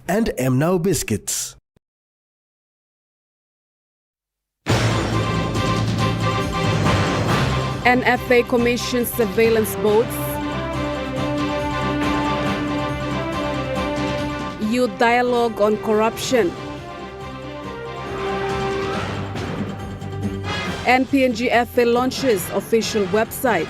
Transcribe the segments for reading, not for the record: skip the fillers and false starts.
and Now biscuits. NFA commissions surveillance boats. Youth dialogue on corruption. And PNG-FA launches official website.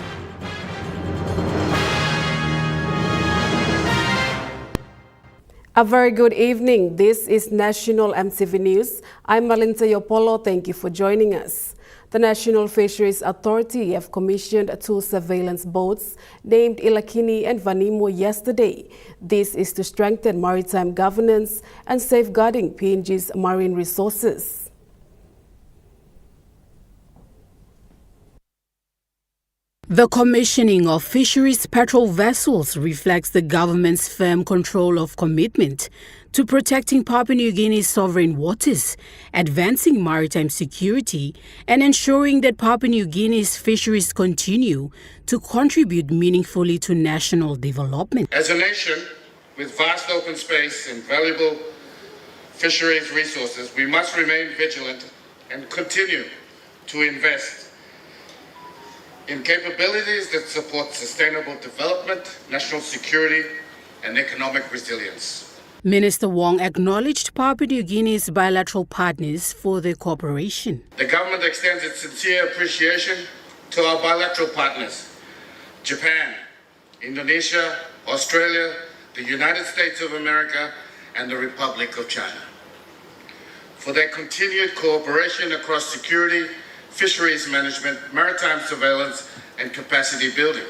A very good evening. This is National EMTV News. I'm Malinta Yopolo. Thank you for joining us. The National Fisheries Authority have commissioned 2 surveillance boats named Ilakini and Vanimo yesterday. This is to strengthen maritime governance and safeguarding PNG's marine resources. The commissioning of fisheries patrol vessels reflects the government's firm control of commitment to protecting Papua New Guinea's sovereign waters, advancing maritime security, and ensuring that Papua New Guinea's fisheries continue to contribute meaningfully to national development. As a nation with vast open space and valuable fisheries resources, we must remain vigilant and continue to invest in capabilities that support sustainable development, national security, and economic resilience. Minister Wong acknowledged Papua New Guinea's bilateral partners for their cooperation. The government extends its sincere appreciation to our bilateral partners, Japan, Indonesia, Australia, the United States of America, and the Republic of China, for their continued cooperation across security, fisheries management, maritime surveillance, and capacity building.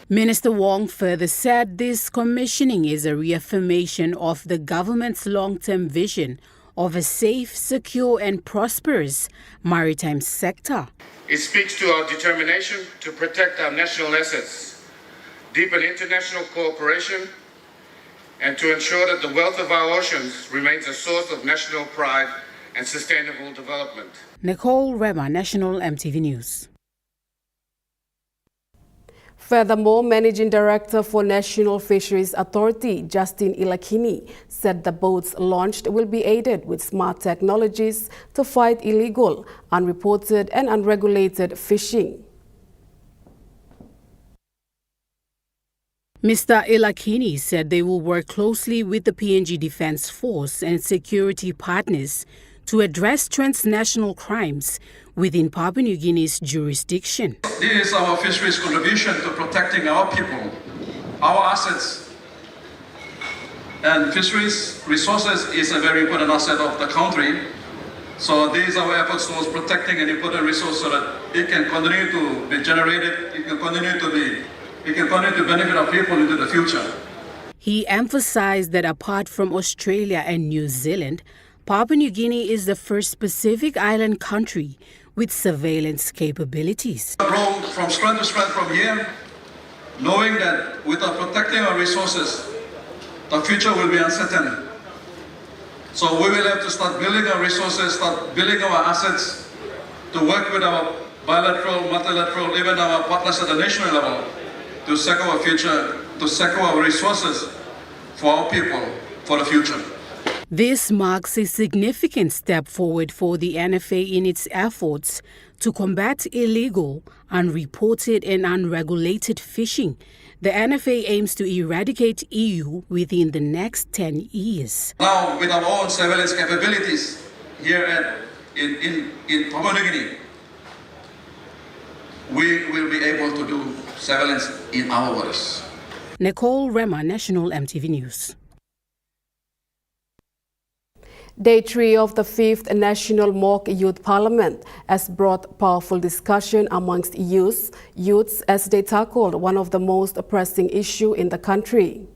Minister Wong further said this commissioning is a reaffirmation of the government's long-term vision of a safe, secure, and prosperous maritime sector. It speaks to our determination to protect our national assets, deepen international cooperation, and to ensure that the wealth of our oceans remains a source of national pride and sustainable development. Nicole Rema, National EMTV News. Furthermore, Managing Director for National Fisheries Authority, Justin Ilakini, said the boats launched will be aided with smart technologies to fight illegal, unreported and unregulated fishing. Mr. Ilakini said they will work closely with the PNG Defence Force and security partners to address transnational crimes within Papua New Guinea's jurisdiction. This is our fisheries contribution to protecting our people, our assets. And fisheries resources is a very important asset of the country. So these are our efforts towards protecting an important resource so that it can continue to be generated, it can continue to benefit our people into the future. He emphasized that apart from Australia and New Zealand, Papua New Guinea is the first Pacific island country with surveillance capabilities. From strength to strength from here, knowing that without protecting our resources, the future will be uncertain. So we will have to start building our resources, start building our assets to work with our bilateral, multilateral, even our partners at the national level to secure our future, to secure our resources for our people, for the future. This marks a significant step forward for the NFA in its efforts to combat illegal, unreported and unregulated fishing. The NFA aims to eradicate EU within the next 10 years. Now, with our own surveillance capabilities here in Papua New Guinea, we will be able to do surveillance in our waters. Nicole Rema, National EMTV News. Day 3 of the 5th National Mock Youth Parliament has brought powerful discussion amongst youths as they tackled one of the most pressing issues in the country.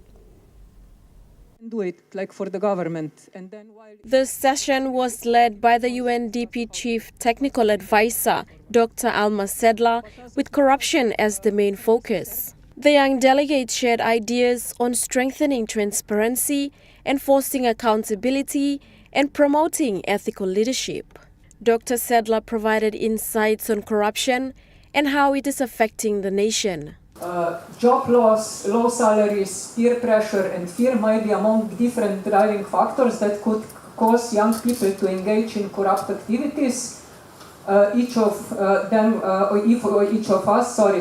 Do it like for the government. And then the session was led by the UNDP Chief Technical Advisor, Dr. Alma Sedler, with corruption as the main focus. The young delegates shared ideas on strengthening transparency, enforcing accountability, and promoting ethical leadership. Dr. Sedler provided insights on corruption and how it is affecting the nation. Job loss, low salaries, peer pressure, and fear might be among different driving factors that could cause young people to engage in corrupt activities. Each of us,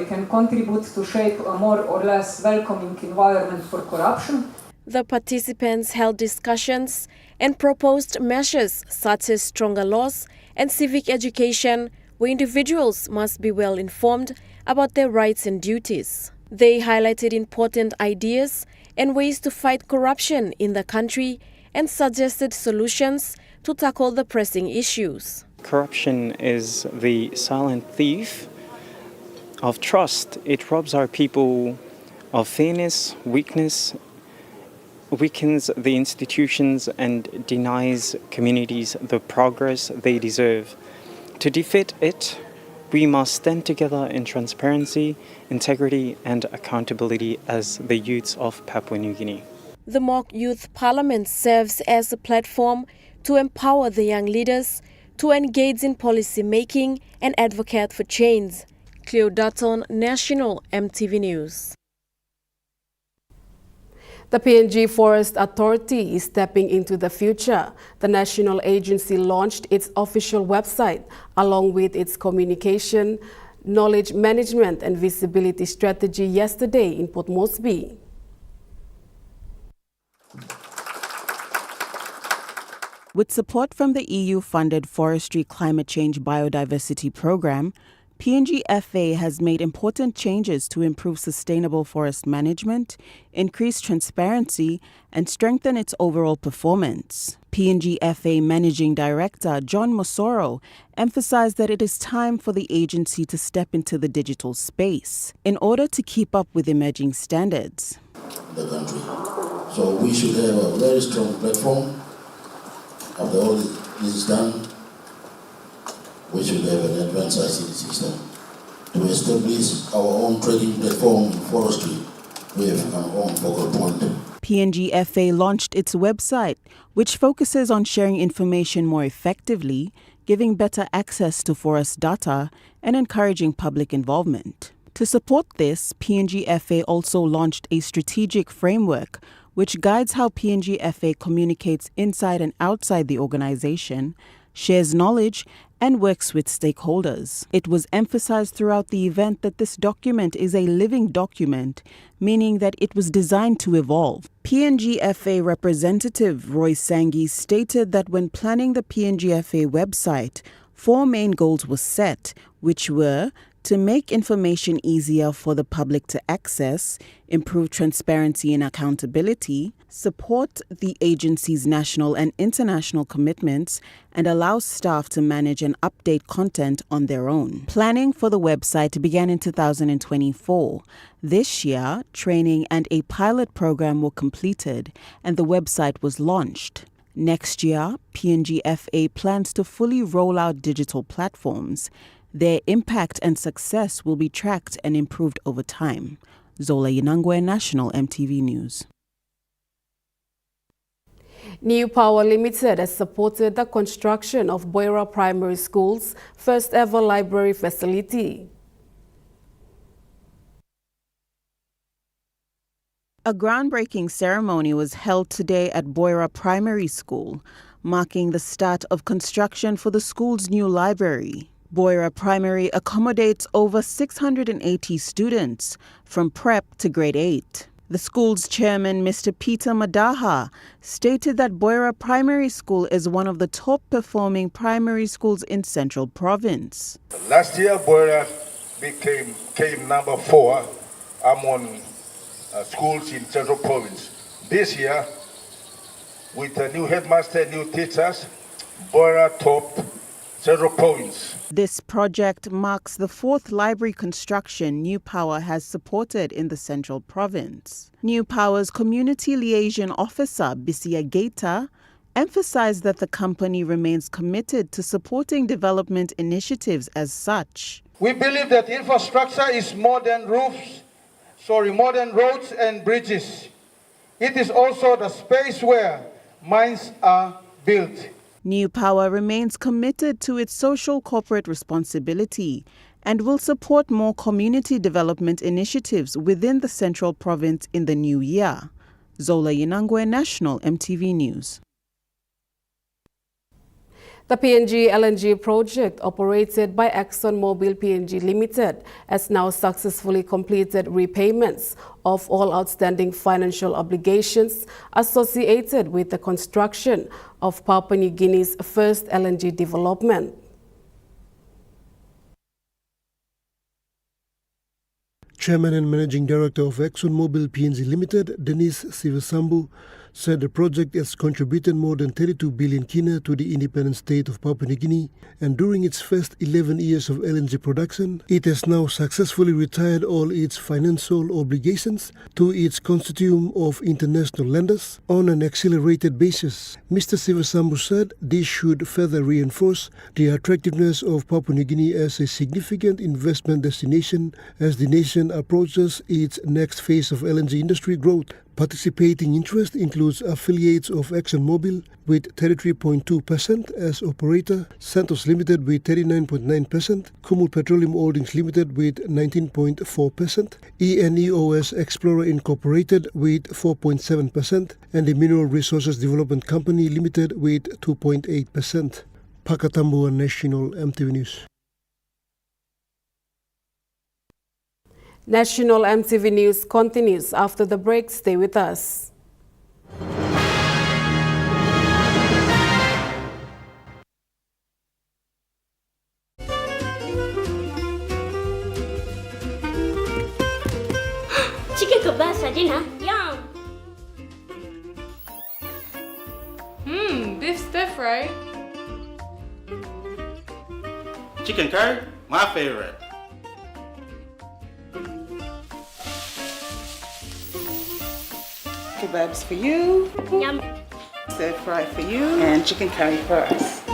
can contribute to shape a more or less welcoming environment for corruption. The participants held discussions and proposed measures such as stronger laws and civic education, where individuals must be well informed about their rights and duties. They highlighted important ideas and ways to fight corruption in the country and suggested solutions to tackle the pressing issues. Corruption is the silent thief of trust. It robs our people of fairness, weakens the institutions, and denies communities the progress they deserve. To defeat it, we must stand together in transparency, integrity, and accountability as the youths of Papua New Guinea. The Mock Youth Parliament serves as a platform to empower the young leaders to engage in policy making and advocate for change. Cleo Dutton, National EMTV News. The PNG Forest Authority is stepping into the future. The national agency launched its official website along with its communication, knowledge management and visibility strategy yesterday in Port Moresby. With support from the EU-funded Forestry Climate Change Biodiversity Programme, PNG FA has made important changes to improve sustainable forest management, increase transparency, and strengthen its overall performance. PNG FA Managing Director John Mosoro emphasized that it is time for the agency to step into the digital space in order to keep up with emerging standards. The country. So we should have a very strong platform. After all this is done, we should have an advanced ICT system to establish our own trading platform in forestry. We have our own focal point. PNG FA launched its website, which focuses on sharing information more effectively, giving better access to forest data, and encouraging public involvement. To support this, PNG FA also launched a strategic framework which guides how PNG FA communicates inside and outside the organization, shares knowledge, and works with stakeholders. It was emphasized throughout the event that this document is a living document, meaning that it was designed to evolve. PNG FA representative Roy Sangi stated that when planning the PNG FA website, 4 main goals were set, which were to make information easier for the public to access, improve transparency and accountability, support the agency's national and international commitments, and allow staff to manage and update content on their own. Planning for the website began in 2024. This year, training and a pilot program were completed, and the website was launched. Next year, PNG FA plans to fully roll out digital platforms. Their impact and success will be tracked and improved over time. Zola Yinangwe, National EMTV News. New Power Limited has supported the construction of Boira Primary School's first ever library facility. A groundbreaking ceremony was held today at Boira Primary School, marking the start of construction for the school's new library. Boira Primary accommodates over 680 students from prep to grade 8. The school's chairman, Mr. Peter Madaha, stated that Boira Primary School is one of the top performing primary schools in Central Province. Last year, Boira came number 4 among schools in Central Province. This year, with a new headmaster, new teachers, Boira topped Central Province. This project marks the 4th library construction New Power has supported in the Central Province. New Power's Community Liaison Officer, Bisia Geita, emphasized that the company remains committed to supporting development initiatives as such. We believe that infrastructure is more than roads and bridges. It is also the space where minds are built. New Power remains committed to its social corporate responsibility and will support more community development initiatives within the Central Province in the new year. Zola Yinangwe, National EMTV News. The PNG LNG project, operated by ExxonMobil PNG Limited, has now successfully completed repayments of all outstanding financial obligations associated with the construction of Papua New Guinea's first LNG development. Chairman and Managing Director of ExxonMobil PNG Limited, Dennis Sivasambu, said the project has contributed more than 32 billion kina to the independent state of Papua New Guinea, and during its first 11 years of LNG production, it has now successfully retired all its financial obligations to its consortium of international lenders on an accelerated basis. Mr. Sivasambu said this should further reinforce the attractiveness of Papua New Guinea as a significant investment destination as the nation approaches its next phase of LNG industry growth. Participating interest includes affiliates of ExxonMobil with 33.2% as operator, Santos Limited with 39.9%, Kumul Petroleum Holdings Limited with 19.4%, ENEOS Explorer Incorporated with 4.7%, and the Mineral Resources Development Company Limited with 2.8%. Pakatambuan, National EMTV News. National EMTV News continues after the break. Stay with us. Chicken kebab saja na. Yum. Beef stir fry. Chicken curry, my favorite. Kebabs for you, Yum. stir fry for you, and chicken curry for us.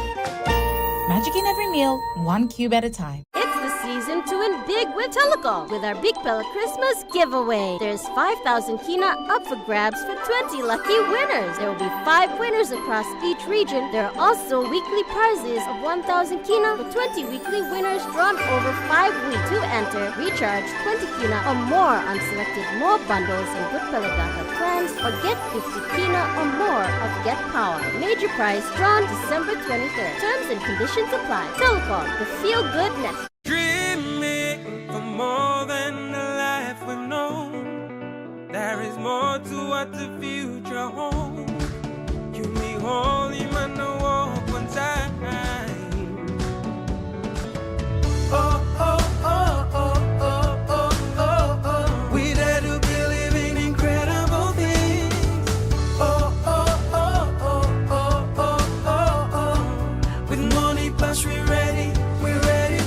Magic in every meal, one cube at a time. It's the season to win big with Telecom with our Big Pella Christmas giveaway. There's 5,000 kina up for grabs for 20 lucky winners. There will be 5 winners across each region. There are also weekly prizes of 1,000 kina for 20 weekly winners drawn over 5 weeks. To enter, recharge 20 kina or more on selected more bundles in Good Pella Data plans or get 50 kina or more of Get Power. Major prize drawn December 23rd. Terms and conditions apply. Telecom, the feel-good network. Dreaming for more than the life we've known. There is more to what the future holds. You me holy man, no walk one time. Oh, oh, oh, oh, oh, oh, oh, oh. We dare to believe in incredible things. Oh, oh, oh, oh, oh, oh, oh, oh. With money plus we're ready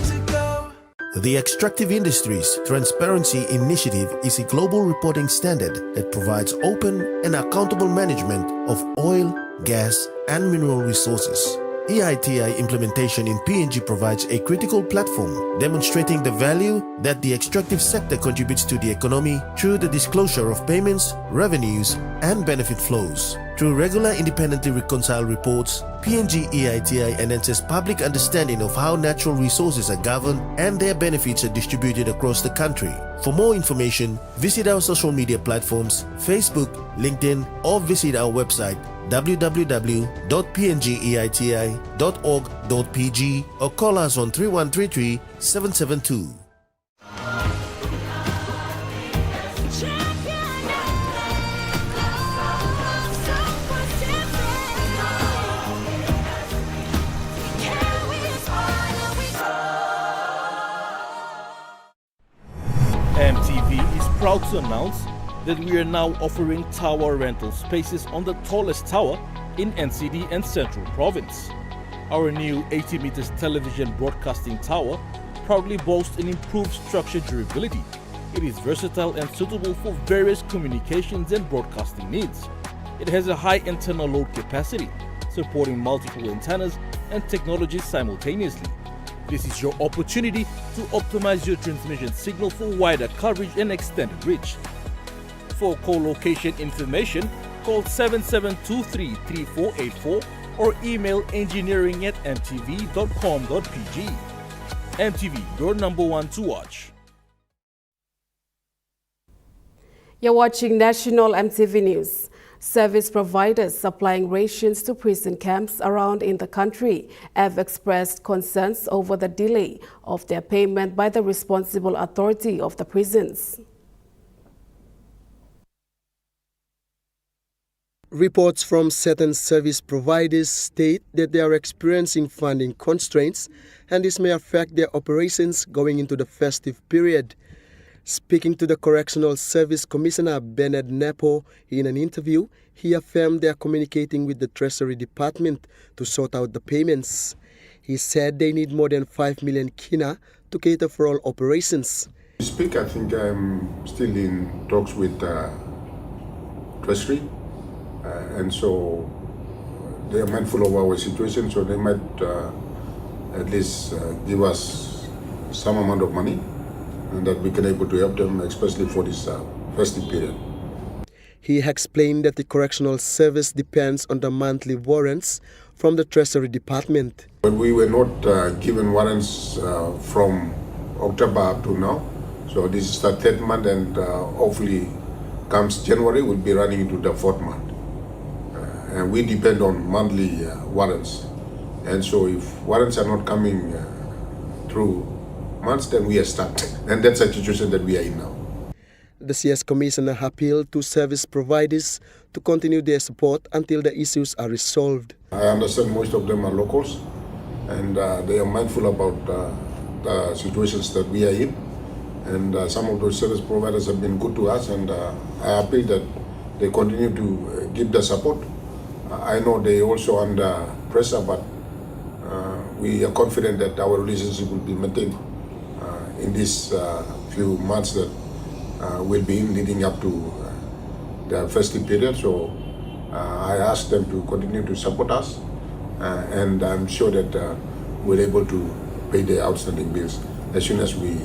to go. The Extractive Industries Transparency Initiative is a global reporting standard that provides open and accountable management of oil, gas, and mineral resources. EITI implementation in PNG provides a critical platform demonstrating the value that the extractive sector contributes to the economy through the disclosure of payments, revenues, and benefit flows. Through regular independently reconciled reports, PNG EITI enhances public understanding of how natural resources are governed and their benefits are distributed across the country. For more information, visit our social media platforms, Facebook, LinkedIn, or visit our website www.pngeiti.org.pg or call us on 3133 772. EMTV is proud to announce that we are now offering tower rental spaces on the tallest tower in NCD and Central Province. Our new 80 meters television broadcasting tower proudly boasts an improved structure durability. It is versatile and suitable for various communications and broadcasting needs. It has a high internal load capacity, supporting multiple antennas and technologies simultaneously. This is your opportunity to optimize your transmission signal for wider coverage and extended reach. For co-location information, call 7723-3484 or email engineering@mtv.com.pg. EMTV, your #1 to watch. You're watching National EMTV News. Service providers supplying rations to prison camps around in the country have expressed concerns over the delay of their payment by the responsible authority of the prisons. Reports from certain service providers state that they are experiencing funding constraints and this may affect their operations going into the festive period. Speaking to the Correctional Service Commissioner Bernard Nepo in an interview, he affirmed they are communicating with the Treasury Department to sort out the payments. He said they need more than 5 million kina to cater for all operations. To speak, I think I'm still in talks with Treasury, and so they are mindful of our situation, so they might at least give us some amount of money and that we can able to help them, especially for this festive period. He explained that the Correctional Service depends on the monthly warrants from the Treasury Department. But we were not given warrants from October up to now, so this is the third month and hopefully comes January we'll be running into the fourth month. And we depend on monthly warrants, and so if warrants are not coming through months, then we are stuck, and that's the situation that we are in now. The CS Commissioner appealed to service providers to continue their support until the issues are resolved. I understand most of them are locals, and they are mindful about the situations that we are in, and some of those service providers have been good to us, and I appeal that they continue to give the support. I know they also under pressure, but we are confident that our relationship will be maintained in these few months that will be in leading up to the festive period. So I ask them to continue to support us, and I'm sure that we're able to pay the outstanding bills as soon as we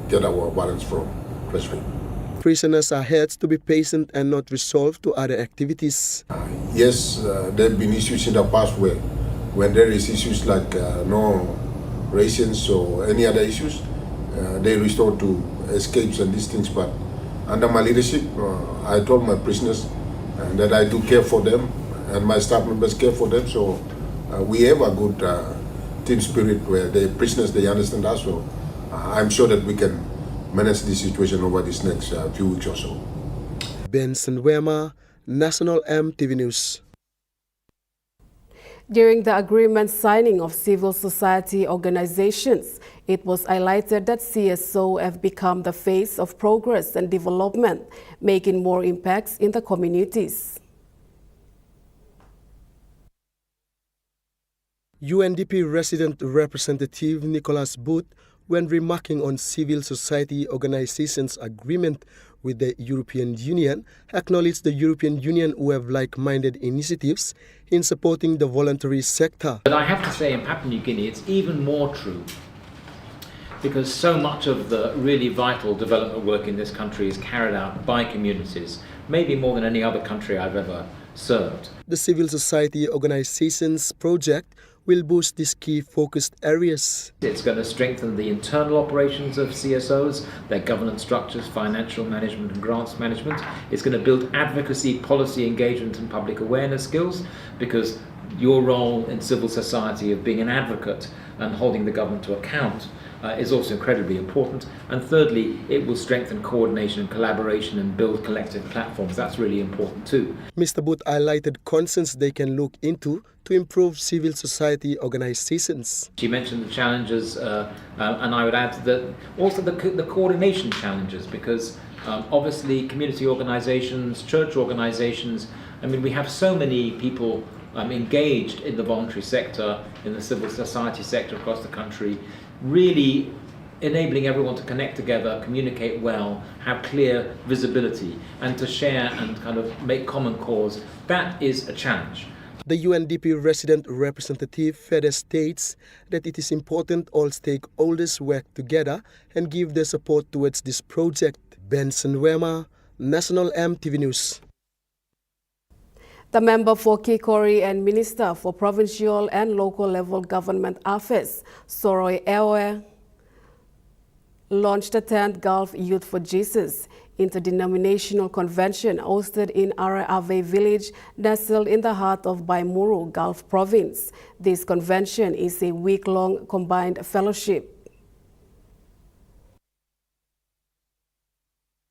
get our warrants from Treasury. Prisoners are urged to be patient and not resolve to other activities. Yes, there have been issues in the past where when there is issues like no rations or any other issues, they restore to escapes and these things. But under my leadership, I told my prisoners that I do care for them and my staff members care for them. So we have a good team spirit where the prisoners, they understand us. So I'm sure that we can manage this situation over this next few weeks or so. Benson Wema, National EMTV News. During the agreement signing of civil society organizations, it was highlighted that CSO have become the face of progress and development, making more impacts in the communities. UNDP resident representative Nicholas Booth, when remarking on civil society organizations' agreement with the European Union, acknowledged the European Union who have like-minded initiatives in supporting the voluntary sector. But I have to say in Papua New Guinea it's even more true, because so much of the really vital development work in this country is carried out by communities, maybe more than any other country I've ever served. The civil society organizations project will boost these key focused areas. It's going to strengthen the internal operations of CSOs, their governance structures, financial management and grants management. It's going to build advocacy, policy engagement and public awareness skills, because your role in civil society of being an advocate and holding the government to account is also incredibly important. And thirdly, it will strengthen coordination and collaboration and build collective platforms. That's really important too. Mr. Booth highlighted concerns they can look into to improve civil society organizations. She mentioned the challenges, and I would add that also the coordination challenges, because obviously community organizations, church organizations, I mean, we have so many people engaged in the voluntary sector, in the civil society sector across the country, really enabling everyone to connect together, communicate well, have clear visibility, and to share and kind of make common cause. That is a challenge. The UNDP resident representative further states that it is important all stakeholders work together and give their support towards this project. Benson Wema, National EMTV News. The member for Kikori and Minister for Provincial and Local Level Government Affairs, Soroi Ewe, launched the 10th Gulf Youth for Jesus interdenominational convention hosted in Araave village, nestled in the heart of Baimuru, Gulf Province. This convention is a week-long combined fellowship.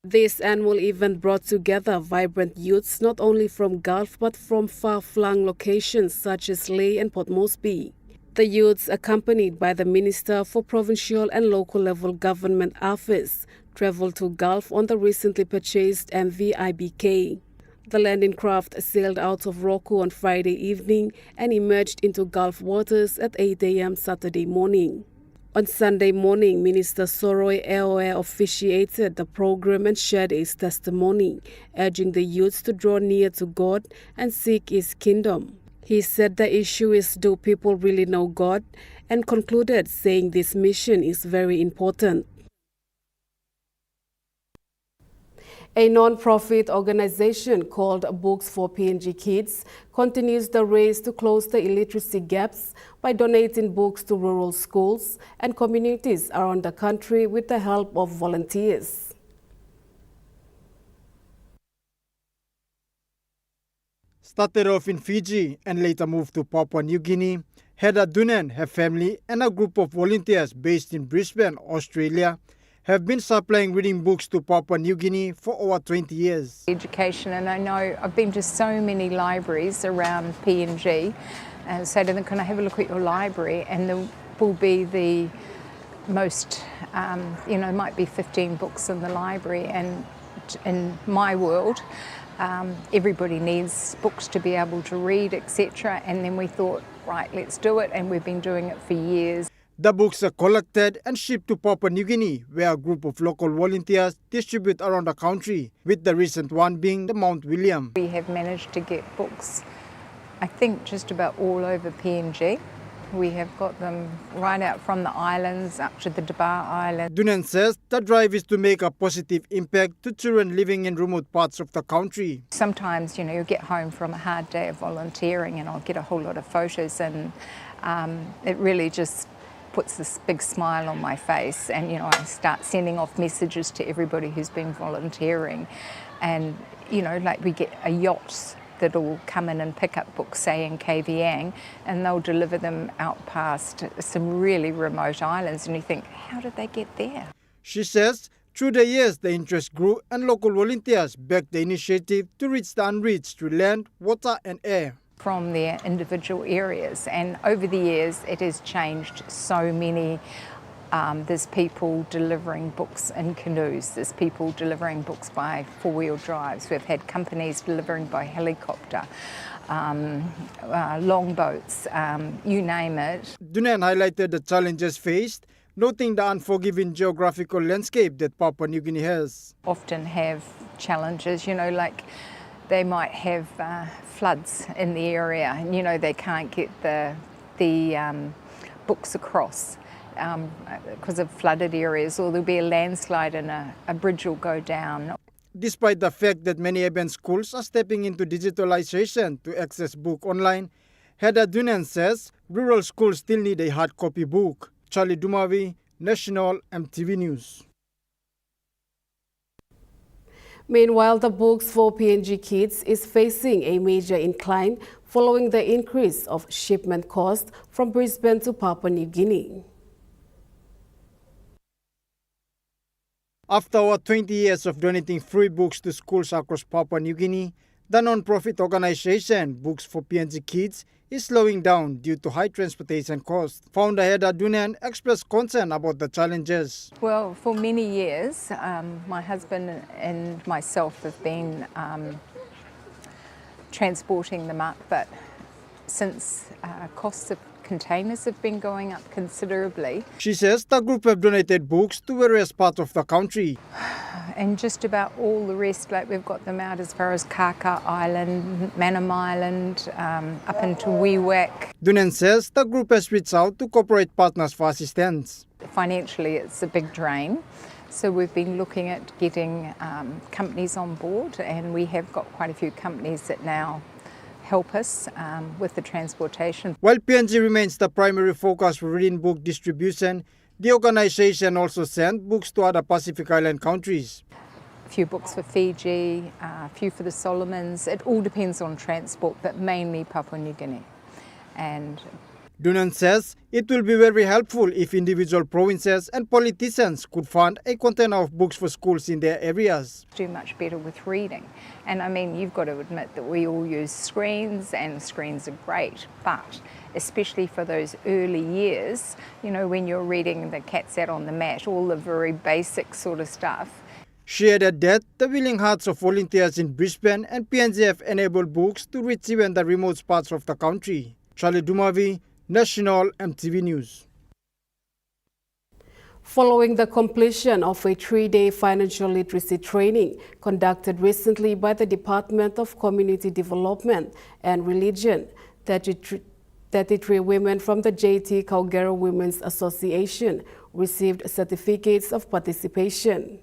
This annual event brought together vibrant youths not only from Gulf but from far-flung locations such as Lae and Port Moresby. The youths, accompanied by the Minister for Provincial and Local Level Government Affairs, traveled to Gulf on the recently purchased MV IBK. The landing craft sailed out of Roku on Friday evening and emerged into Gulf waters at 8 a.m. Saturday morning. On Sunday morning, Minister Soroy Eoe officiated the program and shared his testimony, urging the youths to draw near to God and seek His kingdom. He said the issue is, do people really know God? And concluded saying this mission is very important. A non-profit organization called Books for PNG Kids continues the race to close the illiteracy gaps by donating books to rural schools and communities around the country with the help of volunteers. Started off in Fiji and later moved to Papua New Guinea, Hedda Dunan, her family, and a group of volunteers based in Brisbane, Australia, have been supplying reading books to Papua New Guinea for over 20 years. Education, and I know I've been to so many libraries around PNG and say to them, can I have a look at your library? And there will be the most, might be 15 books in the library, and in my world, everybody needs books to be able to read, etc. And then we thought, right, let's do it, and we've been doing it for years. The books are collected and shipped to Papua New Guinea, where a group of local volunteers distribute around the country, with the recent one being the Mount William. We have managed to get books, I think, just about all over PNG. We have got them right out from the islands up to the Dabar Island. Dunan says the drive is to make a positive impact to children living in remote parts of the country. Sometimes, you get home from a hard day of volunteering and I'll get a whole lot of photos, and it really just puts this big smile on my face, and I start sending off messages to everybody who's been volunteering, and we get a yacht that'll come in and pick up books, say in KVang, and they'll deliver them out past some really remote islands, and you think, how did they get there? She says through the years the interest grew and local volunteers backed the initiative to reach the unreached through land, water and air. From their individual areas, and over the years it has changed so many. There's people delivering books in canoes, there's people delivering books by four-wheel drives, we've had companies delivering by helicopter, longboats, you name it. Dunan highlighted the challenges faced, noting the unforgiving geographical landscape that Papua New Guinea has. Often have challenges, like they might have floods in the area, and they can't get the books across because of flooded areas, or there'll be a landslide and a bridge will go down. Despite the fact that many urban schools are stepping into digitalization to access book online, Hedda Dunan says rural schools still need a hard copy book. Charlie Dumavi, National EMTV News. Meanwhile, the Books for PNG Kids is facing a major incline following the increase of shipment cost from Brisbane to Papua New Guinea. After over 20 years of donating free books to schools across Papua New Guinea, the non-profit organization Books for PNG Kids is slowing down due to high transportation costs. Founder Hedda Dunan expressed concern about the challenges. Well, for many years, my husband and myself have been transporting them up, but since costs of containers have been going up considerably. She says the group have donated books to various parts of the country. And just about all the rest, like we've got them out as far as Kaka Island, Manam Island, up into Wewak. Dunan says the group has reached out to corporate partners for assistance. Financially, it's a big drain. So we've been looking at getting companies on board, and we have got quite a few companies that now help us with the transportation. While PNG remains the primary focus for reading book distribution, The organization also sent books to other Pacific Island countries. A few books for Fiji, a few for the Solomons. It all depends on transport, but mainly Papua New Guinea. And Dunan says it will be very helpful if individual provinces and politicians could fund a container of books for schools in their areas. do much better with reading. And I mean, you've got to admit that we all use screens, and screens are great, but especially for those early years, you know, when you're reading The Cat's Out on the Mat, all the very basic sort of stuff. She added that the willing hearts of volunteers in Brisbane and PNG enabled books to reach even the remote parts of the country. Charlie Dumavi, National EMTV News. Following the completion of a 3-day financial literacy training conducted recently by the Department of Community Development and Religion, 33 women from the JT Kaugera Women's Association received certificates of participation.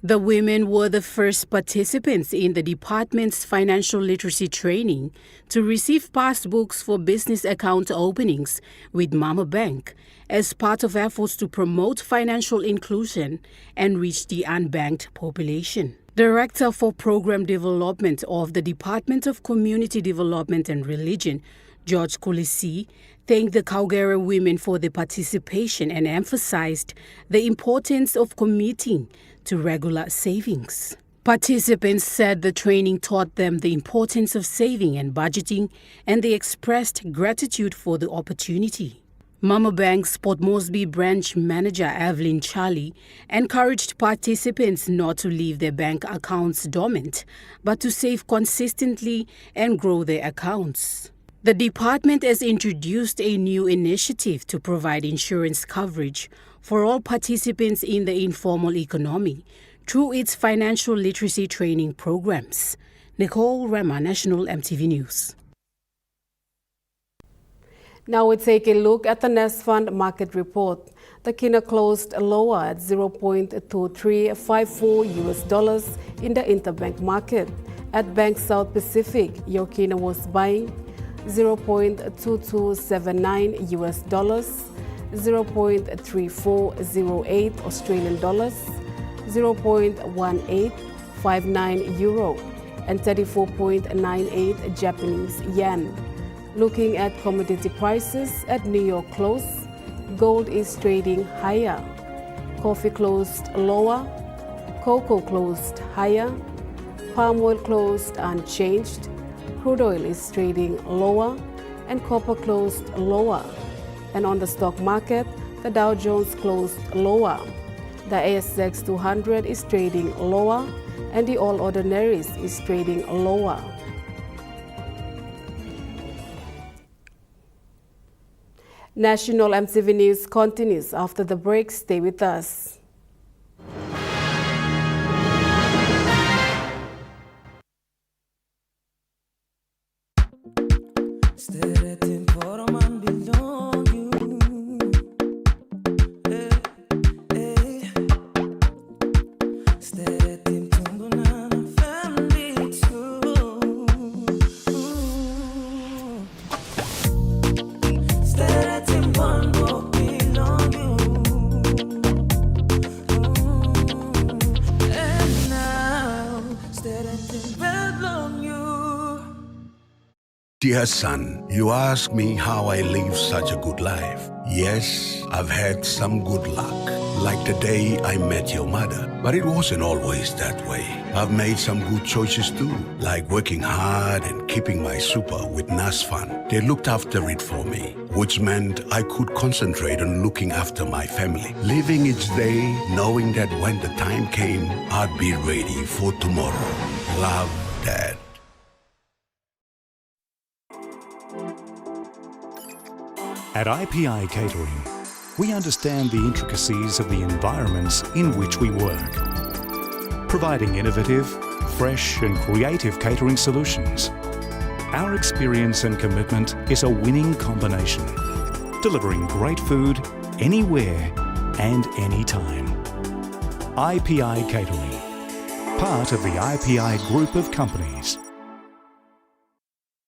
The women were the first participants in the department's financial literacy training to receive passbooks for business account openings with Mama Bank as part of efforts to promote financial inclusion and reach the unbanked population. Director for Program Development of the Department of Community Development and Religion, George Kulisi, thanked the Kaugera women for their participation and emphasized the importance of committing to regular savings. Participants said the training taught them the importance of saving and budgeting, and they expressed gratitude for the opportunity. Mama Bank's Port Moresby branch manager Evelyn Charlie encouraged participants not to leave their bank accounts dormant, but to save consistently and grow their accounts. The department has introduced a new initiative to provide insurance coverage for all participants in the informal economy through its financial literacy training programs. Nicole Rema, National EMTV News. Now we take a look at the Nest Fund market report. The Kina closed lower at $0.2354 in the interbank market. At Bank South Pacific, your Kina was buying $0.2279 $0.3408 Australian dollars, 0.1859 euro, and 34.98 Japanese yen. Looking at commodity prices at New York close, gold is trading higher, coffee closed lower, cocoa closed higher, palm oil closed unchanged, crude oil is trading lower, and copper closed lower. And on the stock market, the Dow Jones closed lower. The ASX 200 is trading lower, and the All Ordinaries is trading lower. National EMTV News continues after the break. Stay with us. Dear son, you ask me how I live such a good life. Yes, I've had some good luck, like the day I met your mother. But it wasn't always that way. I've made some good choices too, like working hard and keeping my super with NASFAN. They looked after it for me, which meant I could concentrate on looking after my family. Living each day, knowing that when the time came, I'd be ready for tomorrow. Love, Dad. At IPI Catering, we understand the intricacies of the environments in which we work, providing innovative, fresh and creative catering solutions. Our experience and commitment is a winning combination, delivering great food anywhere and anytime. IPI Catering, part of the IPI group of companies.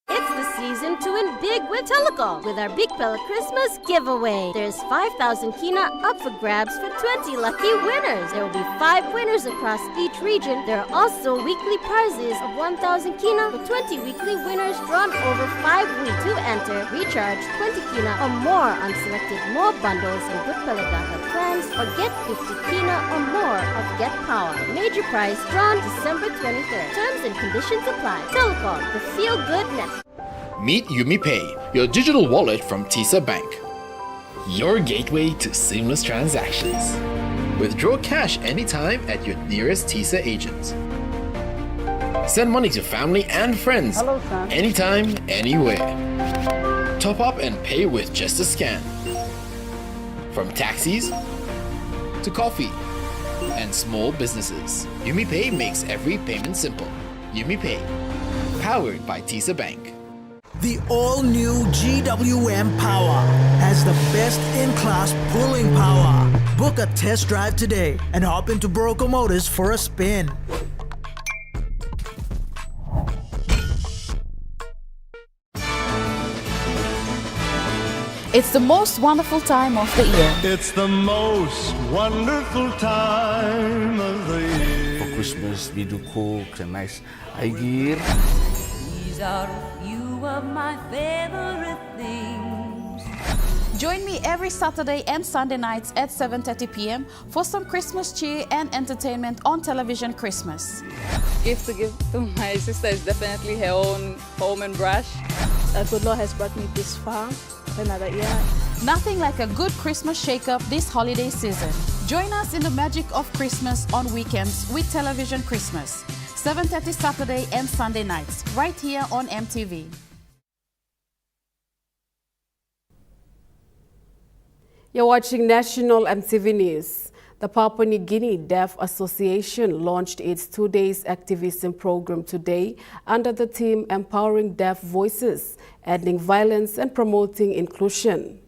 It's the season to win big with Telecom with our Big Pella Christmas giveaway. There's 5,000 kina up for grabs for 20 lucky winners. There will be 5 winners across each region. There are also weekly prizes of 1,000 kina for 20 weekly winners drawn over 5 weeks. To enter, recharge 20 kina or more on selected more bundles and Big Pella data plans or get 50 kina or more of Get Power. Major prize drawn December 23rd. Terms and conditions apply. Telecom, the feel-good network. Meet UmiPay, your digital wallet from TISA Bank. Your gateway to seamless transactions. Withdraw cash anytime at your nearest TISA agent. Send money to family and friends anytime, anywhere. Top up and pay with just a scan. From taxis to coffee and small businesses, UmiPay makes every payment simple. UmiPay, powered by TISA Bank. The all-new GWM Power has the best-in-class pulling power. Book a test drive today and hop into Broco Motors for a spin. It's the most wonderful time of the year. It's the most wonderful time of the year. For Christmas, we do cook and nice gear. These are a few of my favorite things. Join me every Saturday and Sunday nights at 7:30 p.m. for some Christmas cheer and entertainment on Television Christmas. Gift to give to my sister is definitely her own home and brush. The good Lord has brought me this far. Another year. Nothing like a good Christmas shake-up this holiday season. Join us in the magic of Christmas on weekends with Television Christmas. 7:30 Saturday and Sunday nights, right here on MTV. You're watching National MTV News. The Papua New Guinea Deaf Association launched its 2-day activism program today under the theme Empowering Deaf Voices, Ending Violence and Promoting Inclusion.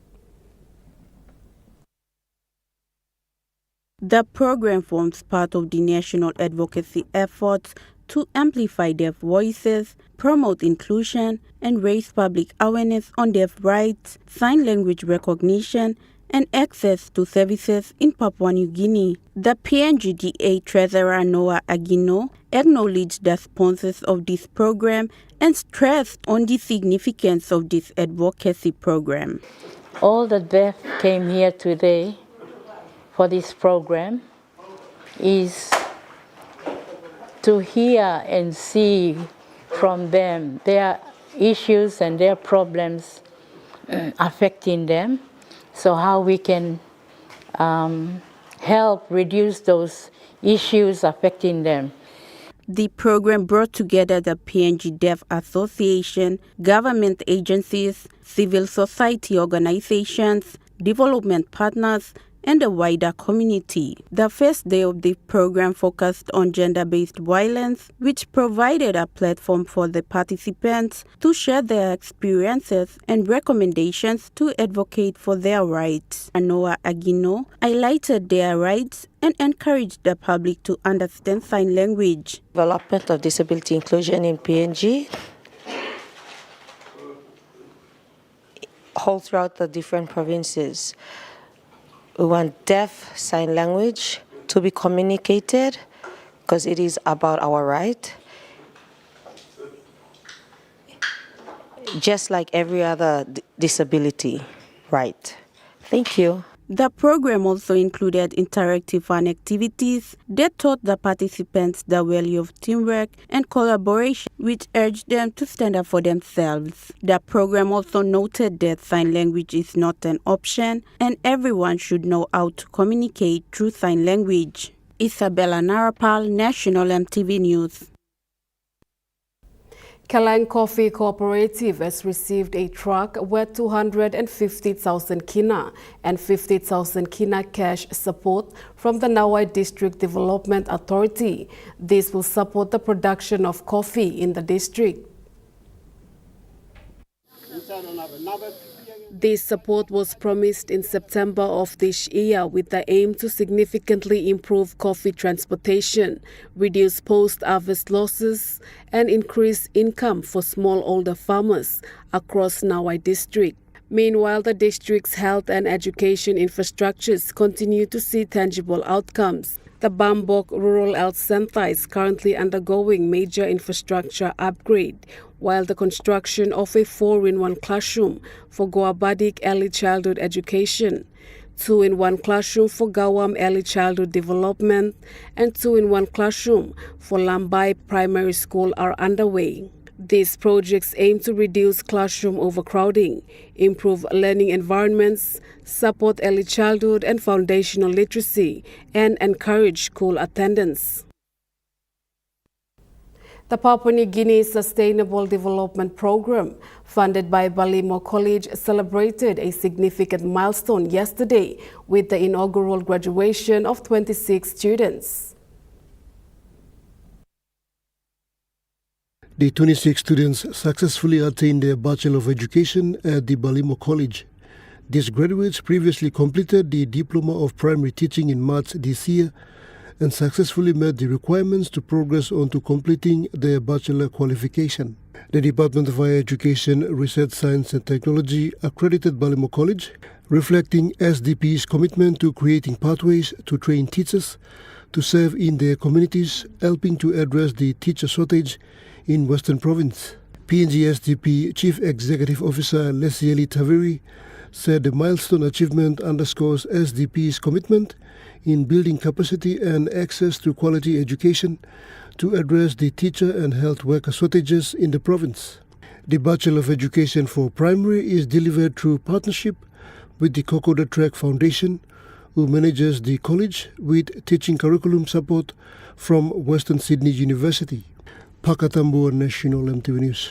The program forms part of the national advocacy efforts to amplify deaf voices, promote inclusion, and raise public awareness on deaf rights, sign language recognition, and access to services in Papua New Guinea. The PNGDA Treasurer Noah Agino acknowledged the sponsors of this program and stressed on the significance of this advocacy program. All the deaf came here today for this program is to hear and see from them their issues and their problems affecting them. So how we can help reduce those issues affecting them. The program brought together the PNG Deaf Association, government agencies, civil society organizations, development partners, and the wider community. The first day of the program focused on gender-based violence, which provided a platform for the participants to share their experiences and recommendations to advocate for their rights. Noah Agino highlighted their rights and encouraged the public to understand sign language. Development of disability inclusion in PNG all throughout the different provinces. We want deaf sign language to be communicated because it is about our right. Just like every other disability right. Thank you. The program also included interactive fun activities that taught the participants the value of teamwork and collaboration, which urged them to stand up for themselves. The program also noted that sign language is not an option and everyone should know how to communicate through sign language. Isabella Narapal, National MTV News. Kalang Coffee Cooperative has received a truck worth 250,000 kina and 50,000 kina cash support from the Nawai District Development Authority. This will support the production of coffee in the district. This support was promised in September of this year with the aim to significantly improve coffee transportation, reduce post-harvest losses, and increase income for smallholder farmers across Nawai district. Meanwhile, the district's health and education infrastructures continue to see tangible outcomes. The Bambok Rural Health Center is currently undergoing major infrastructure upgrade, while the construction of a 4-in-1 classroom for Goabadik early childhood education, 2-in-1 classroom for Gawam early childhood development, and 2-in-1 classroom for Lambai Primary School are underway. These projects aim to reduce classroom overcrowding, improve learning environments, support early childhood and foundational literacy, and encourage school attendance. The Papua New Guinea Sustainable Development Program, funded by Balimo College, celebrated a significant milestone yesterday with the inaugural graduation of 26 students. The 26 students successfully attained their Bachelor of Education at the Balimo College. These graduates previously completed the Diploma of Primary Teaching in March this year and successfully met the requirements to progress on to completing their bachelor qualification. The Department of Higher Education, Research, Science and Technology accredited Balimo College, reflecting SDP's commitment to creating pathways to train teachers to serve in their communities, helping to address the teacher shortage in Western Province. PNG SDP Chief Executive Officer Lesieli Taveri said the milestone achievement underscores SDP's commitment in building capacity and access to quality education to address the teacher and health worker shortages in the province. The Bachelor of Education for Primary is delivered through partnership with the Kokoda Track Foundation, who manages the college with teaching curriculum support from Western Sydney University. Pakatambua, National EMTV News.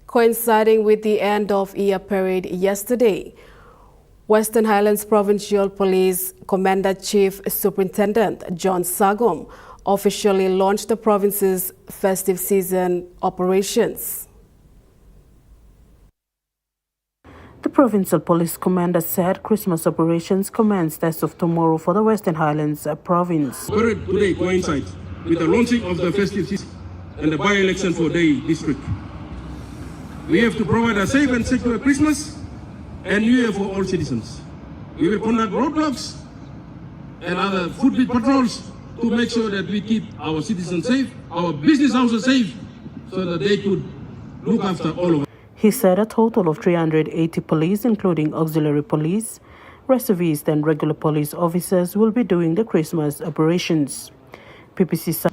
Coinciding with the end of year parade yesterday, Western Highlands Provincial Police Commander-Chief Superintendent John Sagom officially launched the province's festive season operations. The Provincial Police Commander said Christmas operations commenced as of tomorrow for the Western Highlands Province. Parade today coincides with the launching of the festive season and the by-election for Day District. We have to provide a safe and secure Christmas and New Year for all citizens. We will conduct roadblocks and other footbeat patrols to make sure that we keep our citizens safe, our business houses safe, so that they could look after all of us. He said a total of 380 police, including auxiliary police, reservists and regular police officers will be doing the Christmas operations. PPC.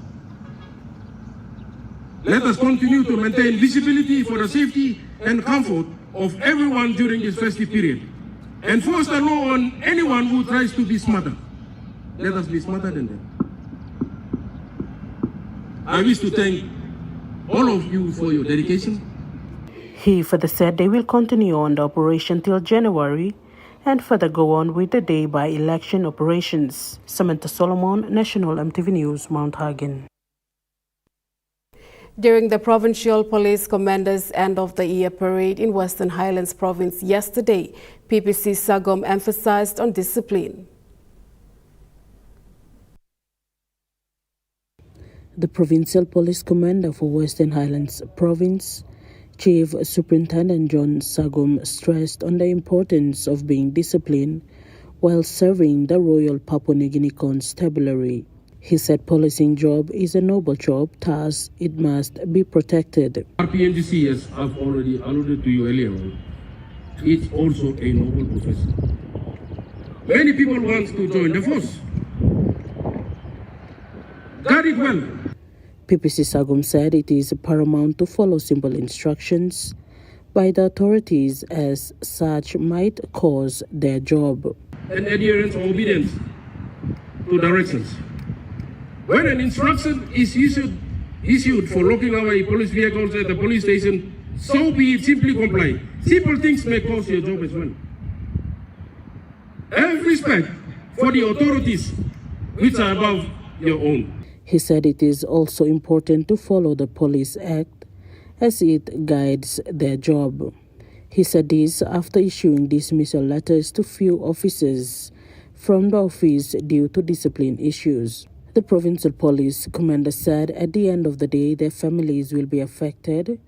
Let us continue to maintain visibility for the safety and comfort of everyone during this festive period, and force the law on anyone who tries to be smarter. Let us be smarter than them. I wish to thank all of you for your dedication. He further said they will continue on the operation till January and further go on with the day-by-election operations. Samantha Solomon, National EMTV News, Mount Hagen. During the Provincial Police Commander's end-of-the-year parade in Western Highlands Province yesterday, PPC Sagom emphasized on discipline. The Provincial Police Commander for Western Highlands Province, Chief Superintendent John Sagom, stressed on the importance of being disciplined while serving the Royal Papua New Guinea Constabulary. He said policing job is a noble job, thus it must be protected. RPNGC, as I've already alluded to you earlier on, is also a noble profession. Many people want to join the force. Guard it well. PPC Sagom said it is paramount to follow simple instructions by the authorities, as such might cause their job. And adherence or obedience to directions. When an instruction is issued for locking away police vehicles at the police station, so be it, simply comply. Simple things may cause your job as well. Have respect for the authorities which are above your own. He said it is also important to follow the Police Act as it guides their job. He said this after issuing dismissal letters to few officers from the office due to discipline issues. The provincial police commander said at the end of the day their families will be affected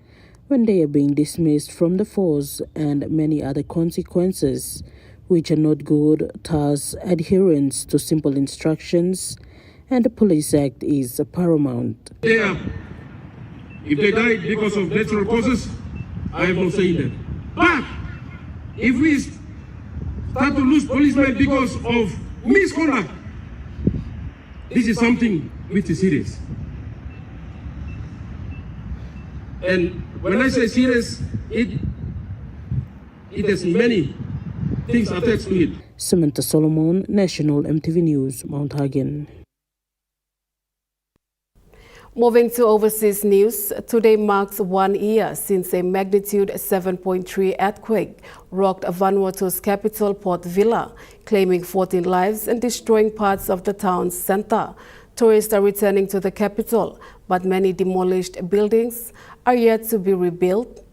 when they are being dismissed from the force and many other consequences which are not good, thus adherence to simple instructions and the Police Act is paramount. If they died because of natural causes, I have no say in that. But if we start to lose policemen because of misconduct, this is something which is serious. And when I say serious, it has many things attached to it. Samantha Solomon, National EMTV News, Mount Hagen. Moving to overseas news, today marks 1 year since a magnitude 7.3 earthquake rocked Vanuatu's capital, Port Vila, claiming 14 lives and destroying parts of the town's center. Tourists are returning to the capital, but many demolished buildings are yet to be rebuilt.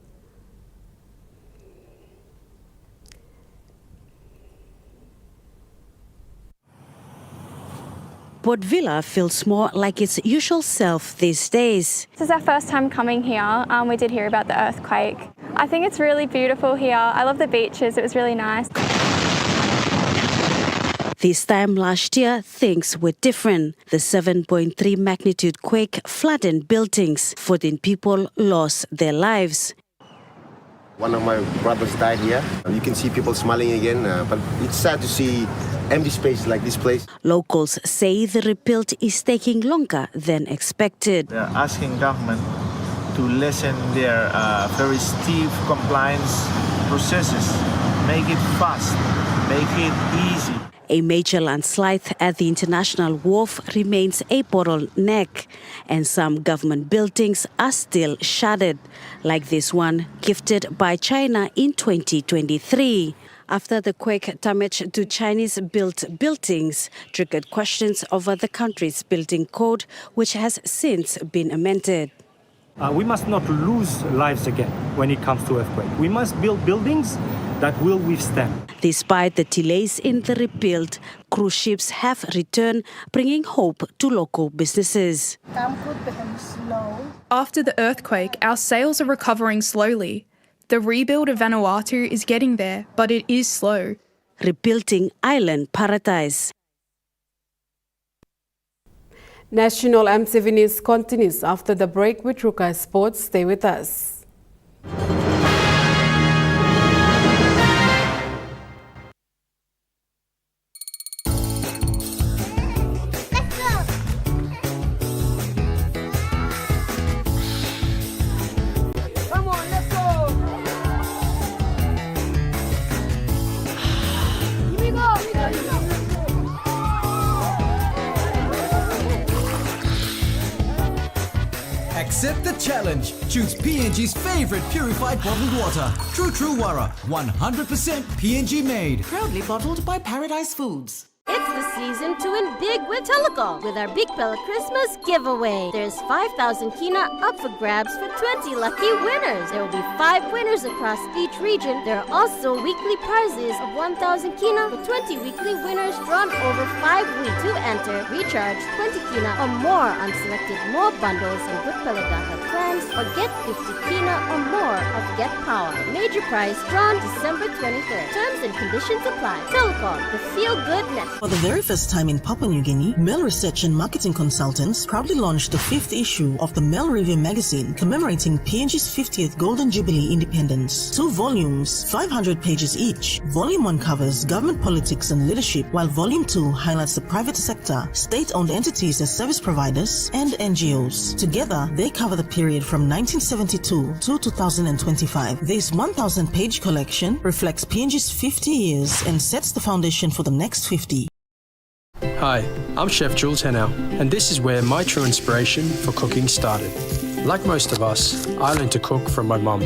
Port Vila feels more like its usual self these days. This is our first time coming here. We did hear about the earthquake. I think it's really beautiful here. I love the beaches. It was really nice. This time last year, things were different. The 7.3 magnitude quake flattened buildings. 14 people lost their lives. One of my brothers died here. You can see people smiling again, but it's sad to see empty spaces like this place. Locals say the rebuild is taking longer than expected. They're asking government to lessen their very stiff compliance processes, make it fast, make it easy. A major landslide at the International Wharf remains a bottleneck, and some government buildings are still shattered, like this one gifted by China in 2023. After the quake, damage to Chinese-built buildings triggered questions over the country's building code, which has since been amended. We must not lose lives again when it comes to earthquake. We must build buildings that will withstand. Despite the delays in the rebuild, cruise ships have returned, bringing hope to local businesses. After the earthquake, our sales are recovering slowly. The rebuild of Vanuatu is getting there, but it is slow. Rebuilding island paradise. National EMTV News continues after the break with Rukai Sports. Stay with us. Accept the challenge. Choose PNG's favorite purified bottled water. True Wara, 100% PNG made. Proudly bottled by Paradise Foods. It's the season to win big with Telecom with our Big Pella Christmas giveaway. There's 5,000 kina up for grabs for 20 lucky winners. There will be 5 winners across each region. There are also weekly prizes of 1,000 kina for 20 weekly winners drawn over 5 weeks. To enter, recharge 20 kina or more on selected more bundles and Good Pella data plans or get 50 kina or more of Get Power. Major prize drawn December 23rd. Terms and conditions apply. Telecom, the feel-good network. For the very first time in Papua New Guinea, Mel Research and Marketing Consultants proudly launched the 5th issue of the Mel Review magazine commemorating PNG's 50th Golden Jubilee independence. 2 volumes, 500 pages each. Volume 1 covers government politics and leadership, while Volume 2 highlights the private sector, state-owned entities as service providers, and NGOs. Together, they cover the period from 1972 to 2025. This 1,000-page collection reflects PNG's 50 years and sets the foundation for the next 50. Hi, I'm Chef Jules Henao, and this is where my true inspiration for cooking started. Like most of us, I learned to cook from my mum.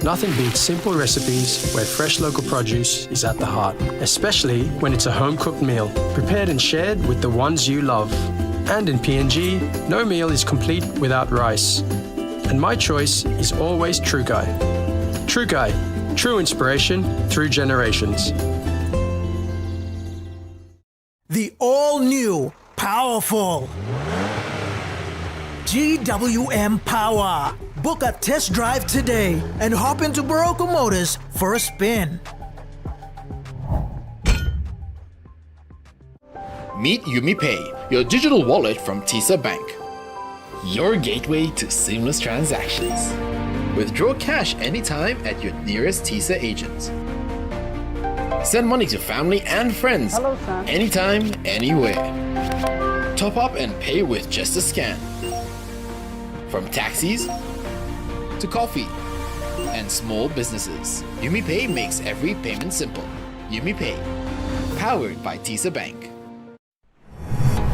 Nothing beats simple recipes where fresh local produce is at the heart, especially when it's a home-cooked meal, prepared and shared with the ones you love. And in PNG, no meal is complete without rice. and my choice is always True Guy. True Guy, true inspiration through generations. The all-new, powerful GWM Power. Book a test drive today and hop into Barocco Motors for a spin. Meet YumiPay, your digital wallet from TISA Bank. Your gateway to seamless transactions. Withdraw cash anytime at your nearest TISA agent. Send money to family and friends anytime, anywhere. Top up and pay with just a scan. From taxis to coffee and small businesses, YumiPay makes every payment simple. YumiPay, powered by TISA Bank.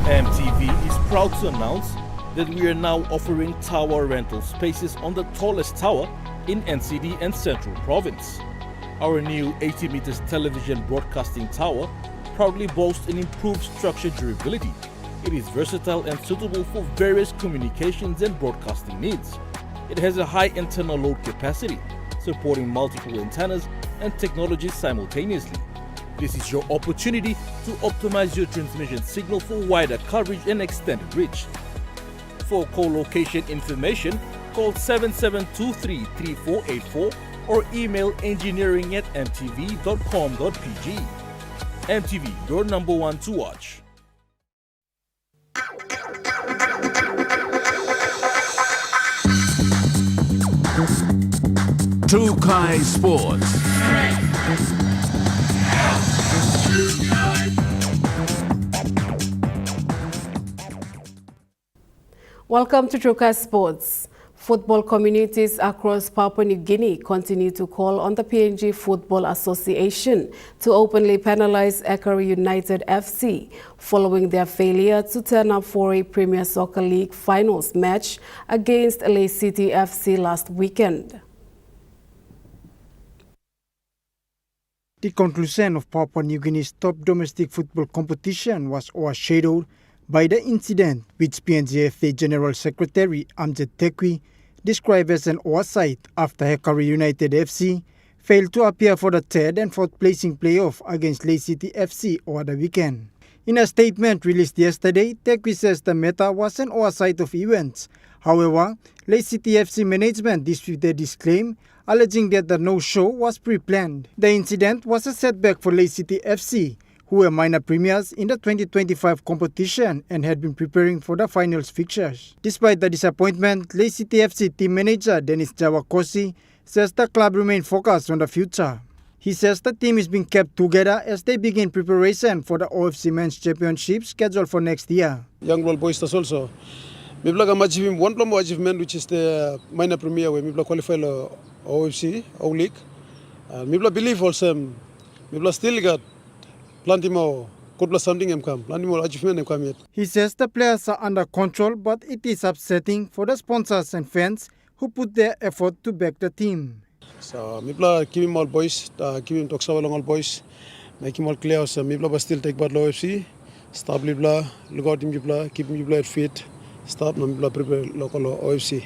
EMTV is proud to announce that we are now offering tower rental spaces on the tallest tower in NCD and Central Province. Our new 80 meters television broadcasting tower proudly boasts an improved structure durability. It is versatile and suitable for various communications and broadcasting needs. It has a high internal load capacity, supporting multiple antennas and technologies simultaneously. This is your opportunity to optimize your transmission signal for wider coverage and extended reach. For co-location information, call 7723-3484 or email engineering@mtv.com.pg. MTV, your number one to watch. Trukai Sports. Welcome to Trukai Sports. Football communities across Papua New Guinea continue to call on the PNG Football Association to openly penalize Ekari United FC following their failure to turn up for a Premier Soccer League finals match against Lake City FC last weekend. The conclusion of Papua New Guinea's top domestic football competition was overshadowed by the incident which PNGFA General Secretary Amjad Tekwi described as an oversight after Ekari United FC failed to appear for the third and fourth placing playoff against Lake City FC over the weekend. In a statement released yesterday, Tekwi says the matter was an oversight of events. However, Lake City FC management disputed this claim, alleging that the no-show was pre-planned. The incident was a setback for Lake City FC, who were minor premiers in the 2025 competition and had been preparing for the finals fixtures. Despite the disappointment, Lake City FC team manager Dennis Jawakosi says the club remained focused on the future. He says the team is being kept together as they begin preparation for the OFC Men's Championship scheduled for next year. Young role boys also. Mibla am achieving one more achievement, which is the minor premier where Mibla qualify the OFC, O League. Mibla believe also, Mibla still got plenty more, something plenty more achievement yet. He says the players are under control, but it is upsetting for the sponsors and fans who put their effort to back the team. So Mibla keep him all boys, keep him talk along all boys, make him all clear. So Mibla still take part OFC, stop Mibla, look out him Mibla, keep him Mibla fit, stop Mibla prepare local OFC.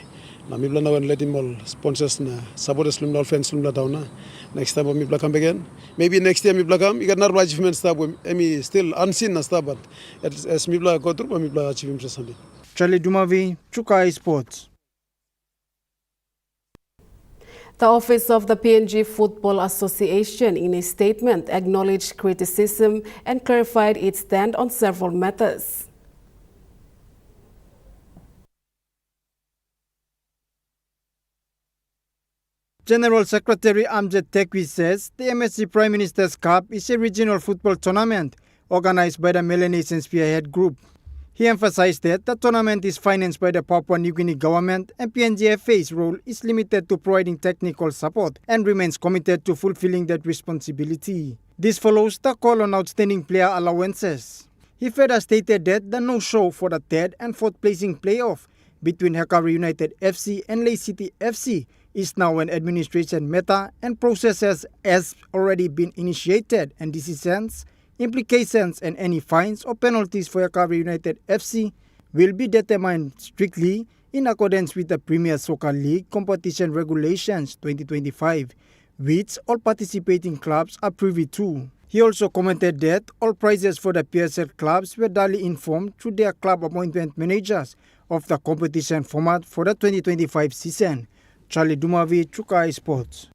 Now Mibla now and let him all sponsors na supporters all fans down. Next time Mibla come again. Maybe next year Mibla come. You got another achievement stuff. Emi still unseen na stuff, but as Mibla go through, Mibla achieve him something. Charlie Dumavi, Trukai Sports. The Office of the PNG Football Association, in a statement, acknowledged criticism and clarified its stand on several matters. General Secretary Amjad Tekwi says the MSC Prime Minister's Cup is a regional football tournament organized by the Melanesian Spearhead Group. He emphasized that the tournament is financed by the Papua New Guinea government and PNGFA's role is limited to providing technical support and remains committed to fulfilling that responsibility. This follows the call on outstanding player allowances. He further stated that the no-show for the third and fourth placing playoff between Ekari United FC and Lake City FC is now an administration matter and processes has already been initiated, and decisions, implications and any fines or penalties for Ekari United FC will be determined strictly in accordance with the Premier Soccer League Competition Regulations 2025, which all participating clubs are privy to. He also commented that all prizes for the PSL clubs were duly informed through their club appointment managers of the competition format for the 2025 season. Charlie Dumavi, Trukai Sports.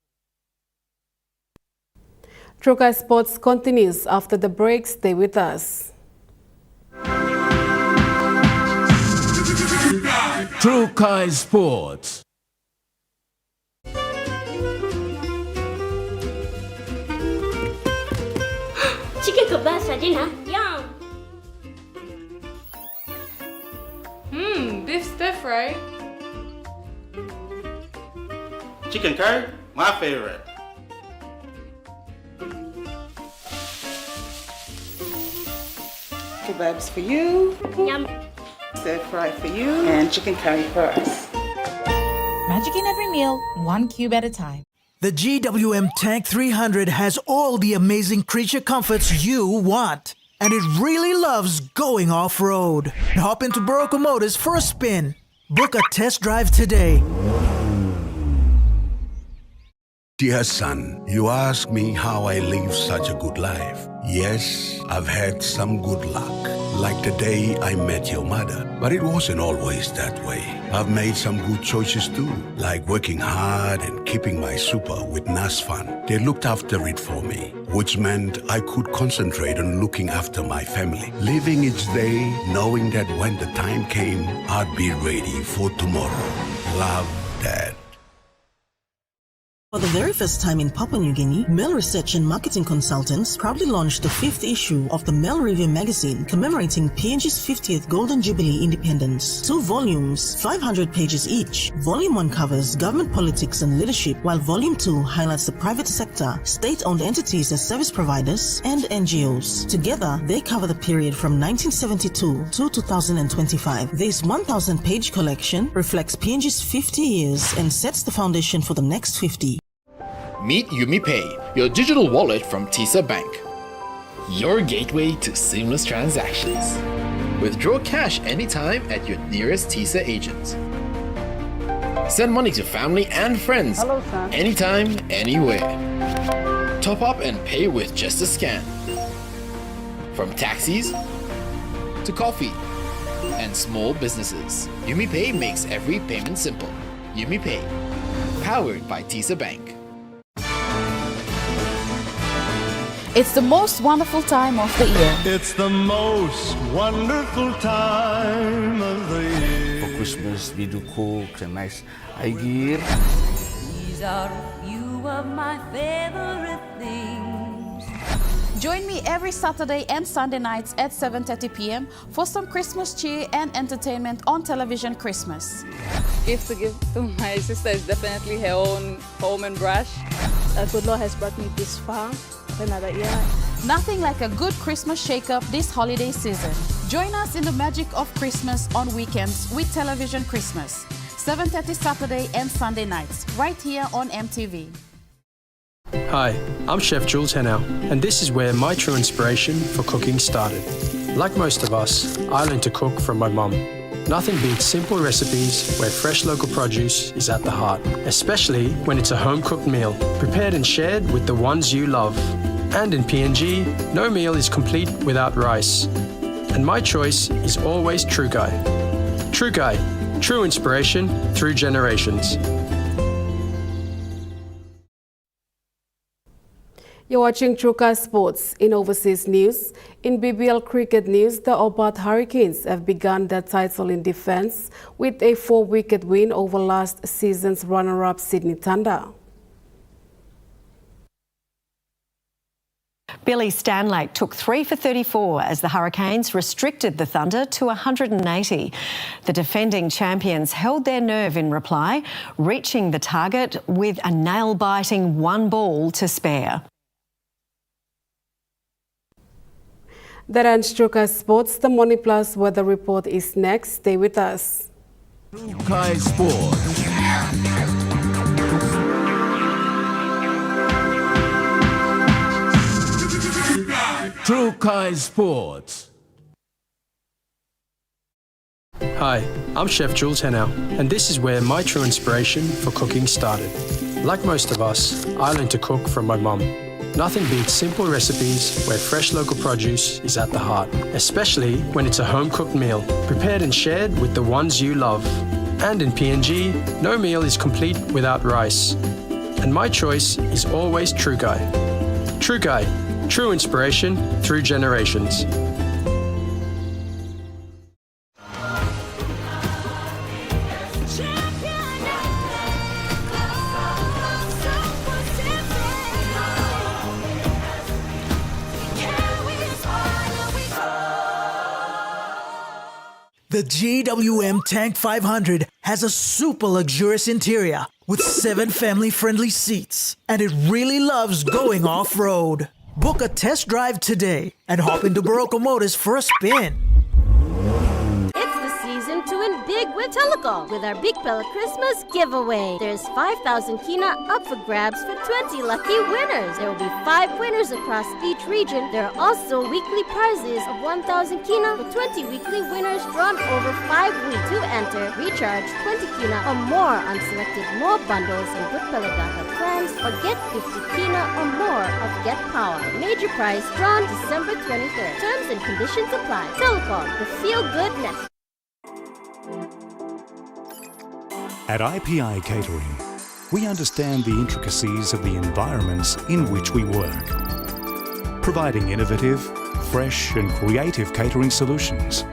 Trukai Sports continues after the break. Stay with us. Trukai Sports. Chicken kebab saja na. Yum. Beef stiff, right? Chicken curry, my favorite. Kebabs for you. Yum. Stir fry for you. And chicken curry for us. Magic in every meal, one cube at a time. The GWM Tank 300 has all the amazing creature comforts you want. And it really loves going off-road. Hop into Barocco Motors for a spin. Book a test drive today. Dear son, you ask me how I live such a good life. Yes, I've had some good luck, like the day I met your mother. But it wasn't always that way. I've made some good choices too, like working hard and keeping my super with NASFAN. They looked after it for me, which meant I could concentrate on looking after my family, living each day knowing that when the time came, I'd be ready for tomorrow. Love, Dad. For the very first time in Papua New Guinea, Mail Research and Marketing Consultants proudly launched the 5th issue of the Mail Review magazine commemorating PNG's 50th Golden Jubilee independence. 2 volumes, 500 pages each. Volume 1 covers government politics and leadership, while Volume 2 highlights the private sector, state-owned entities as service providers, and NGOs. Together, they cover the period from 1972 to 2025. This 1,000-page collection reflects PNG's 50 years and sets the foundation for the next 50. Meet UmiPay, your digital wallet from TISA Bank. Your gateway to seamless transactions. Withdraw cash anytime at your nearest TISA agent. Send money to family and friends anytime, anywhere. Top up and pay with just a scan. From taxis to coffee and small businesses, UmiPay makes every payment simple. UmiPay, powered by TISA Bank. It's the most wonderful time of the year. It's the most wonderful time of the year. For Christmas, we do cook and nice gear. These are a few of my favorite things. Join me every Saturday and Sunday nights at 7:30 p.m. for some Christmas cheer and entertainment on Television Christmas. Gift to give to my sister is definitely her own home and brush. Good Lord has brought me this far. Another year. Nothing like a good Christmas shake-up this holiday season. Join us in the magic of Christmas on weekends with Television Christmas. 7:30 Saturday and Sunday nights, right here on MTV. Hi, I'm Chef Jules Henao, and this is where my true inspiration for cooking started. Like most of us, I learned to cook from my mum. Nothing beats simple recipes where fresh local produce is at the heart, especially when it's a home-cooked meal, prepared and shared with the ones you love. And in PNG, no meal is complete without rice. And my choice is always Trukai. Trukai, true inspiration through generations. You're watching Trukai Sports. In overseas news, in BBL cricket news, the Obat Hurricanes have begun their title in defense with a 4-wicket win over last season's runner-up Sydney Thunder. Billy Stanlake took 3 for 34 as the Hurricanes restricted the Thunder to 180. The defending champions held their nerve in reply, reaching the target with a nail-biting 1 ball to spare. That ends Trukai Sports. The Money Plus weather report is next. Stay with us. Trukai Sports. Trukai Sports. Hi, I'm Chef Jules Henau, and this is where my true inspiration for cooking started. Like most of us, I learned to cook from my mum. Nothing beats simple recipes where fresh local produce is at the heart, especially when it's a home-cooked meal, prepared and shared with the ones you love. And in PNG, no meal is complete without rice. And my choice is always True Guy. True Guy, true inspiration through generations. The GWM Tank 500 has a super luxurious interior with 7 family-friendly seats, and it really loves going off-road. Book a test drive today and hop into Barocco Motors for a spin. It's the season to win big with Telecom with our Big Pella Christmas giveaway. There's 5,000 kina up for grabs for 20 lucky winners. There will be 5 winners across each region. There are also weekly prizes of 1,000 kina for 20 weekly winners drawn over 5 weeks. To enter, recharge 20 kina or more on selected more bundles in Good Pella Data plans or get 50 kina or more of Get Power. Major prize drawn December 23rd. Terms and conditions apply. Telecom, the feel-good network. At IPI Catering, we understand the intricacies of the environments in which we work, providing innovative, fresh and creative catering solutions.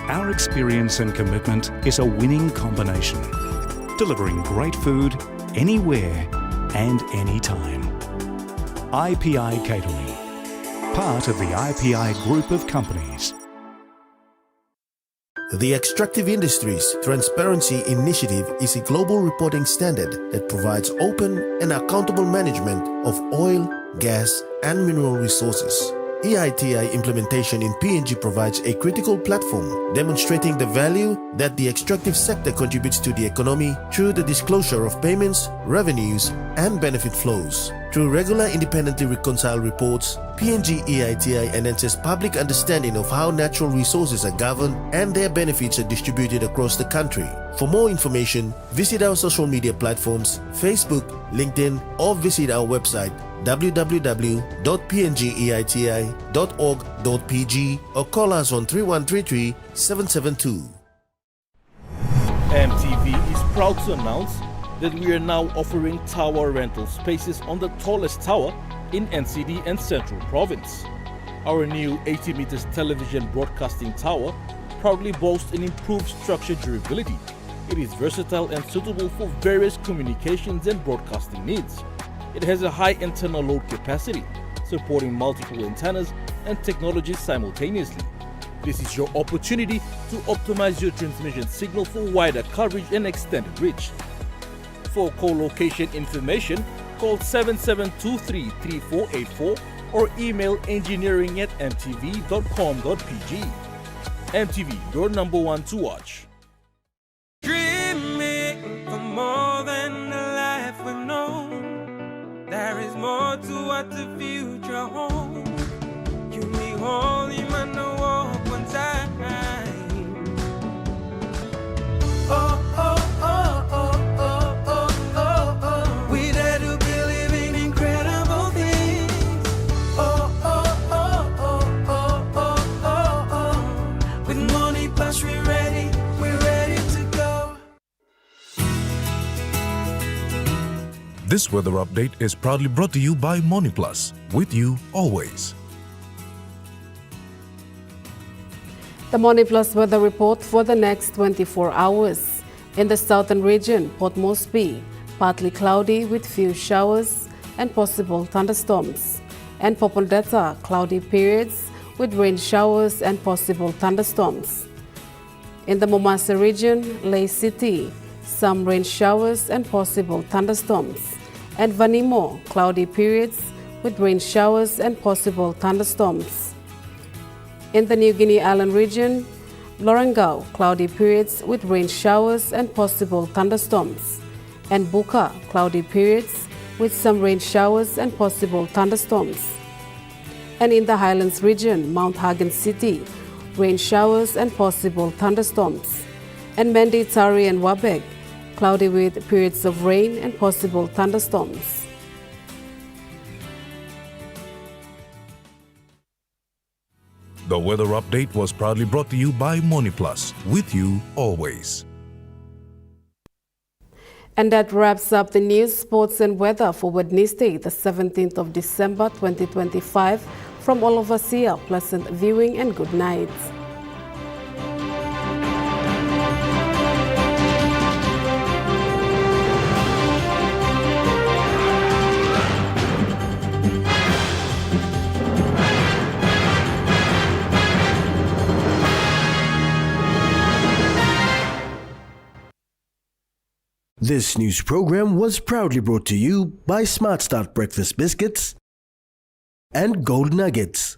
Our experience and commitment is a winning combination, delivering great food anywhere and anytime. IPI Catering, part of the IPI group of companies. The Extractive Industries Transparency Initiative is a global reporting standard that provides open and accountable management of oil, gas, and mineral resources. EITI implementation in PNG provides a critical platform demonstrating the value that the extractive sector contributes to the economy through the disclosure of payments, revenues, and benefit flows. Through regular independently reconciled reports, PNG EITI enhances public understanding of how natural resources are governed and their benefits are distributed across the country. For more information, visit our social media platforms, Facebook, LinkedIn, or visit our website www.pngeiti.org.pg or call us on 3133 772. EMTV is proud to announce that we are now offering tower rental spaces on the tallest tower in NCD and Central Province. Our new 80 meters television broadcasting tower proudly boasts an improved structure durability. It is versatile and suitable for various communications and broadcasting needs. It has a high internal load capacity, supporting multiple antennas and technologies simultaneously. This is your opportunity to optimize your transmission signal for wider coverage and extended reach. For co-location information, call 7723-3484 or email engineering@mtv.com.pg. MTV, your number one to watch. Dreaming for more than the life we've known. There is more to what the future holds. You need holy man to walk one time. Oh, oh, oh, oh, oh, oh, oh, oh. We dare to believe in incredible things. Oh, oh, oh, oh, oh, oh, oh, oh. With money plus we're ready to go. This weather update is proudly brought to you by MoneyPlus, with you always. The Morning Plus weather report for the next 24 hours. In the southern region, Port Moresby, partly cloudy with few showers and possible thunderstorms. And Popondetta, cloudy periods with rain showers and possible thunderstorms. In the Momasa region, Lay City, some rain showers and possible thunderstorms. And Vanimo, cloudy periods with rain showers and possible thunderstorms. In the New Guinea Island region, Lorengau, cloudy periods with rain showers and possible thunderstorms. And Buka, cloudy periods with some rain showers and possible thunderstorms. And in the Highlands region, Mount Hagen City, rain showers and possible thunderstorms. And Mendi, Tari and Wabeg, cloudy with periods of rain and possible thunderstorms. The weather update was proudly brought to you by MoneyPlus, with you always. And that wraps up the news, sports and weather for Wednesday, the 17th of December 2025. From all of us here, pleasant viewing and good night. This news program was proudly brought to you by Smart Start Breakfast Biscuits and Gold Nuggets.